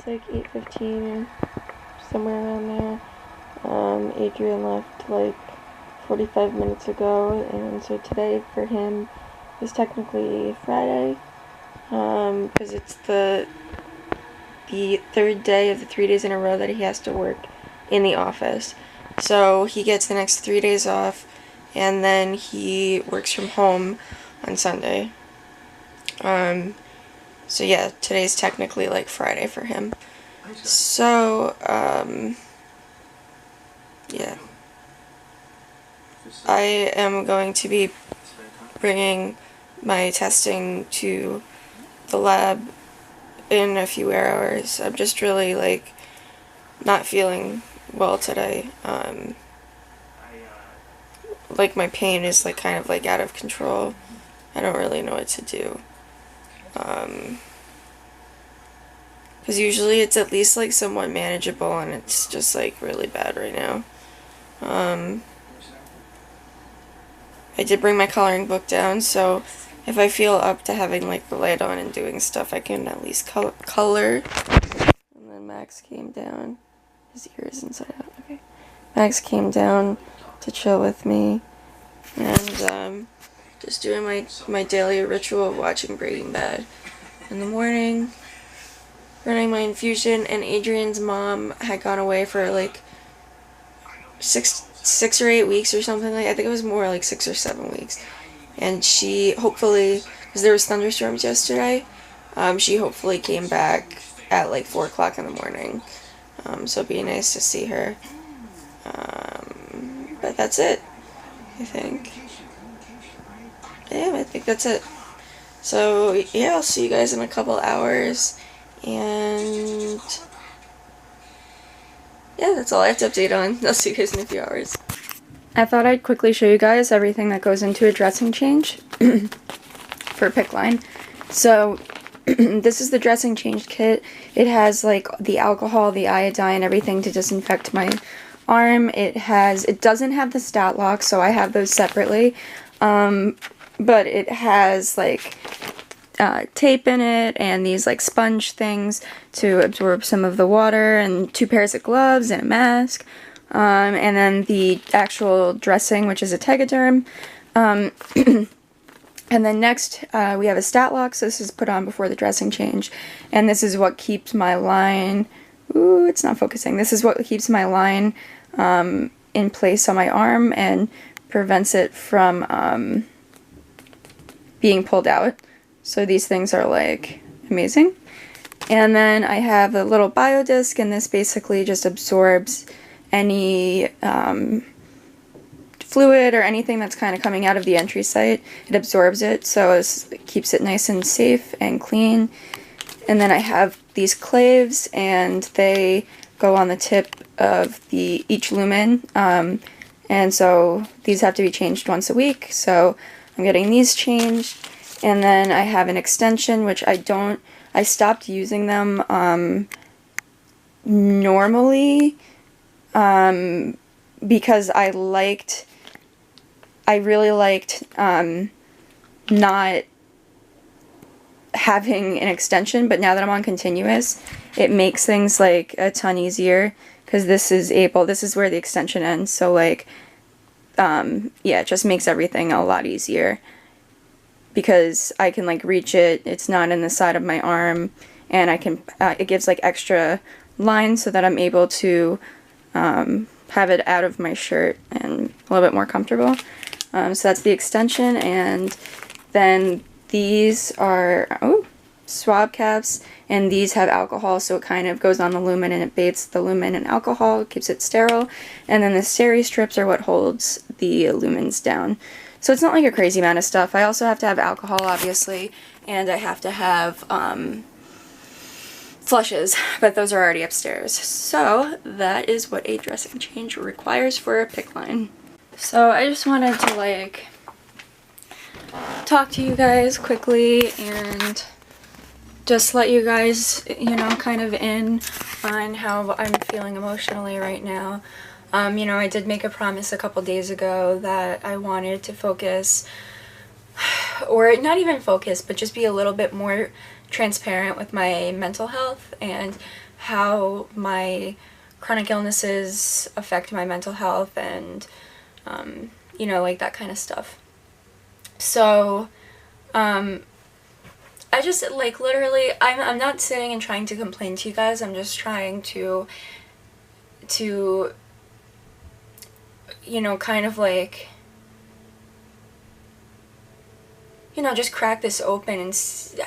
It's like 8:15, somewhere around there. Adrian left like 45 minutes ago, and so today for him is technically Friday, because it's the third day of the 3 days in a row that he has to work in the office. So he gets the next 3 days off, and then he works from home on Sunday. So yeah, today's technically like Friday for him. So, yeah. I am going to be bringing my testing to the lab in a few hours. I'm just really, like, not feeling well today. Like, my pain is, like, kind of, like, out of control. I don't really know what to do. Because usually it's at least, like, somewhat manageable, and it's just, like, really bad right now. I did bring my coloring book down, so if I feel up to having, like, the light on and doing stuff, I can at least color. And then Max came down. His ear is inside out. Okay. Max came down to chill with me, and just doing my daily ritual of watching Breaking Bad in the morning, running my infusion. And Adrian's mom had gone away for like six or 8 weeks or something. Like, I think it was more like 6 or 7 weeks, and she hopefully, because there was thunderstorms yesterday, she hopefully came back at like 4 o'clock in the morning. So it'd be nice to see her. But that's it, I think. Yeah, I think that's it. So yeah, I'll see you guys in a couple hours, and yeah, that's all I have to update on. I'll see you guys in a few hours. I thought I'd quickly show you guys everything that goes into a dressing change for PICC line. So this is the dressing change kit. It has like the alcohol, the iodine, everything to disinfect my arm. It doesn't have the stat lock, so I have those separately. But it has like tape in it, and these like sponge things to absorb some of the water, and 2 pairs of gloves and a mask. And then the actual dressing, which is a Tegaderm. And then next, we have a stat lock, so this is put on before the dressing change. And this is what keeps my line, ooh, it's not focusing. This is what keeps my line in place on my arm and prevents it from being pulled out. So these things are like amazing. And then I have a little biodisc, and this basically just absorbs any fluid or anything that's kind of coming out of the entry site. It absorbs it, so it keeps it nice and safe and clean. And then I have these claves, and they go on the tip of each lumen, and so these have to be changed once a week, so I'm getting these changed. And then I have an extension, which I stopped using them normally, because I really liked not having an extension, but now that I'm on continuous, it makes things like a ton easier, because this is where the extension ends, so like, yeah, it just makes everything a lot easier, because I can like reach it, it's not in the side of my arm, and I can, it gives like extra lines so that I'm able to have it out of my shirt and a little bit more comfortable. So that's the extension, and then these are swab caps, and these have alcohol, so it kind of goes on the lumen and it bathes the lumen in alcohol, keeps it sterile, and then the steri strips are what holds the lumens down. So it's not like a crazy amount of stuff. I also have to have alcohol, obviously, and I have to have flushes, but those are already upstairs. So that is what a dressing change requires for a PICC line. So I just wanted to like talk to you guys quickly and just let you guys, you know, kind of in on how I'm feeling emotionally right now. You know, I did make a promise a couple days ago that I wanted to focus, or not even focus, but just be a little bit more transparent with my mental health and how my chronic illnesses affect my mental health, and you know, like that kind of stuff. So I just, like, literally, I'm not sitting and trying to complain to you guys. I'm just trying to you know, kind of like, you know, just crack this open and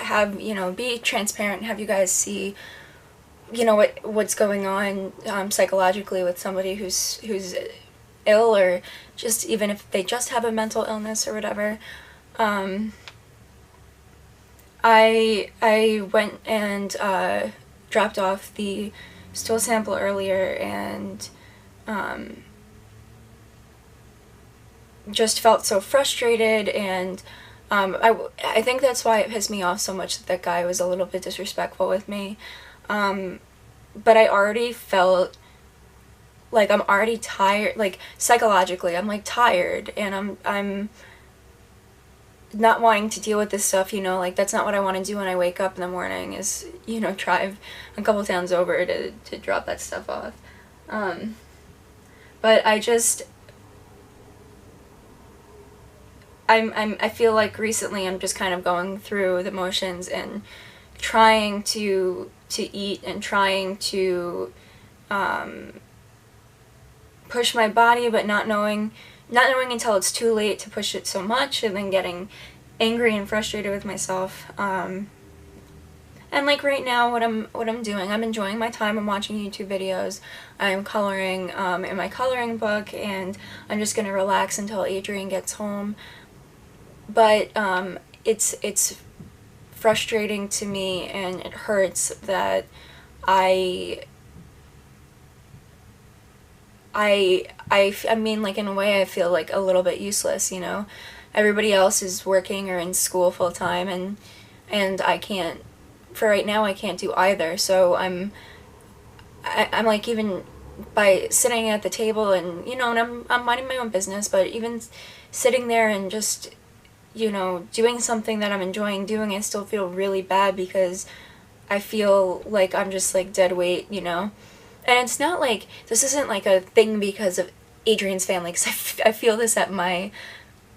have, you know, be transparent, have you guys see, you know, what's going on psychologically with somebody who's ill, or just even if they just have a mental illness or whatever. I went and dropped off the stool sample earlier, and just felt so frustrated, and I think that's why it pissed me off so much that guy was a little bit disrespectful with me. But I already felt like I'm already tired, like psychologically I'm like tired, and I'm not wanting to deal with this stuff, you know, like that's not what I want to do when I wake up in the morning, is, you know, drive a couple towns over to drop that stuff off. But I just, I feel like recently I'm just kind of going through the motions and trying to eat and trying to push my body, but not knowing until it's too late to push it so much, and then getting angry and frustrated with myself. And like right now, what I'm doing, I'm enjoying my time. I'm watching YouTube videos. I'm coloring in my coloring book, and I'm just gonna relax until Adrian gets home. But it's frustrating to me, and it hurts that I mean, like, in a way I feel like a little bit useless, you know. Everybody else is working or in school full time, and I can't, for right now I can't do either. So I'm like, even by sitting at the table and, you know, and I'm minding my own business, but even sitting there and just, you know, doing something that I'm enjoying doing, I still feel really bad because I feel like I'm just like dead weight, you know. And it's not like, this isn't like a thing because of Adrian's family, because I feel this at my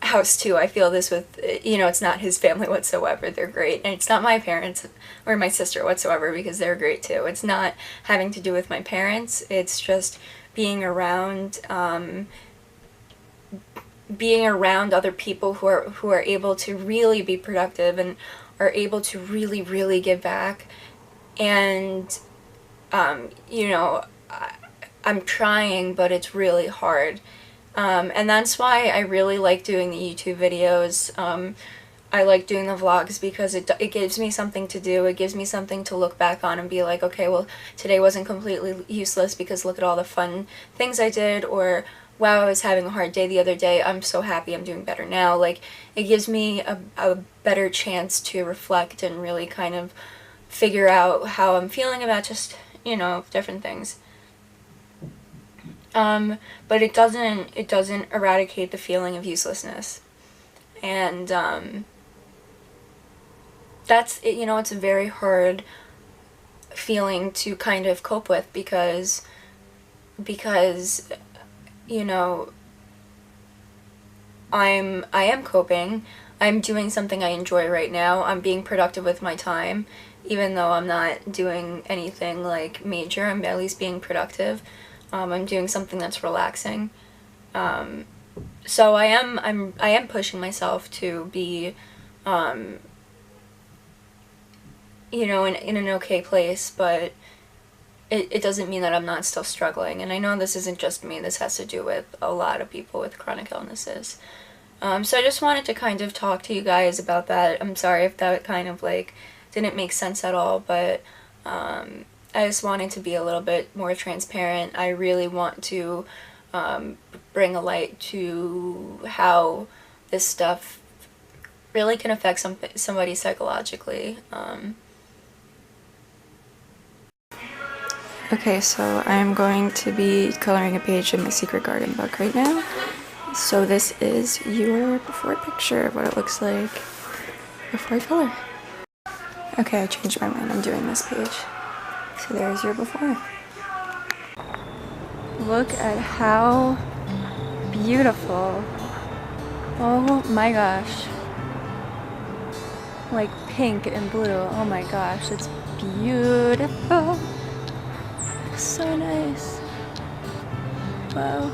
house too. I feel this with, you know, it's not his family whatsoever. They're great. And it's not my parents or my sister whatsoever, because they're great too. It's not having to do with my parents. It's just being around other people who are able to really be productive and are able to really, really give back. And you know, I'm trying, but it's really hard. And that's why I really like doing the YouTube videos. I like doing the vlogs because it gives me something to do. It gives me something to look back on and be like, okay, well, today wasn't completely useless because look at all the fun things I did, or wow, I was having a hard day the other day. I'm so happy I'm doing better now. Like, it gives me a better chance to reflect and really kind of figure out how I'm feeling about just, you know, different things. But it doesn't eradicate the feeling of uselessness. And that's it, you know, it's a very hard feeling to kind of cope with, because you know, I am coping. I'm doing something I enjoy right now. I'm being productive with my time. Even though I'm not doing anything like major, I'm at least being productive. I'm doing something that's relaxing. So I am pushing myself to be, you know, in an okay place, but it doesn't mean that I'm not still struggling. And I know this isn't just me. This has to do with a lot of people with chronic illnesses. So I just wanted to kind of talk to you guys about that. I'm sorry if that kind of like didn't make sense at all, but I just wanted to be a little bit more transparent. I really want to bring a light to how this stuff really can affect somebody psychologically. Okay, so I'm going to be coloring a page in my Secret Garden book right now. So this is your before picture of what it looks like. before filler. Okay, I changed my mind. I'm doing this page. So there's your before. Look at how beautiful. Oh my gosh. Like pink and blue. Oh my gosh, it's beautiful. So nice. Wow.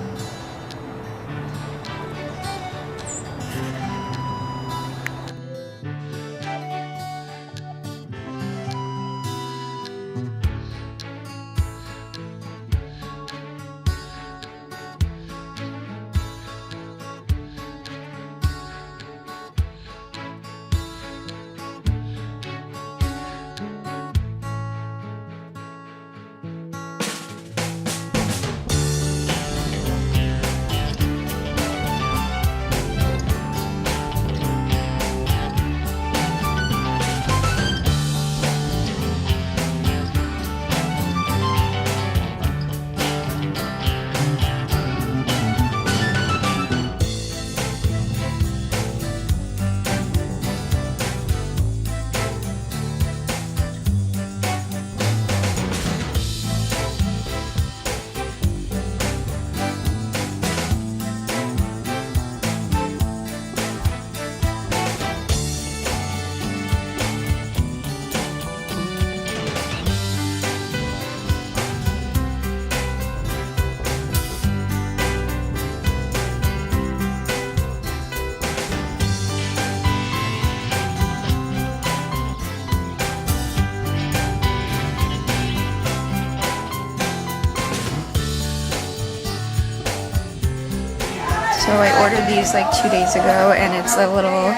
So I ordered these like 2 days ago, and it's a little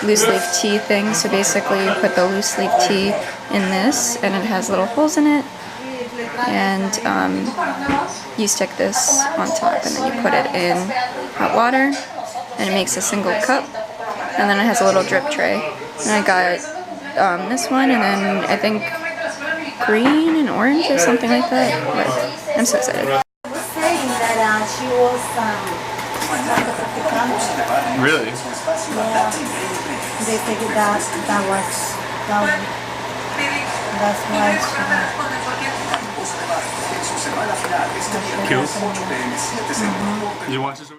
loose leaf tea thing. So basically you put the loose leaf tea in this, and it has little holes in it, and you stick this on top, and then you put it in hot water, and it makes a single cup, and then it has a little drip tray. And I got this one, and then I think green and orange or something like that, but I'm so excited. She was Really? yeah. They figured that's why she Kills? You watch this?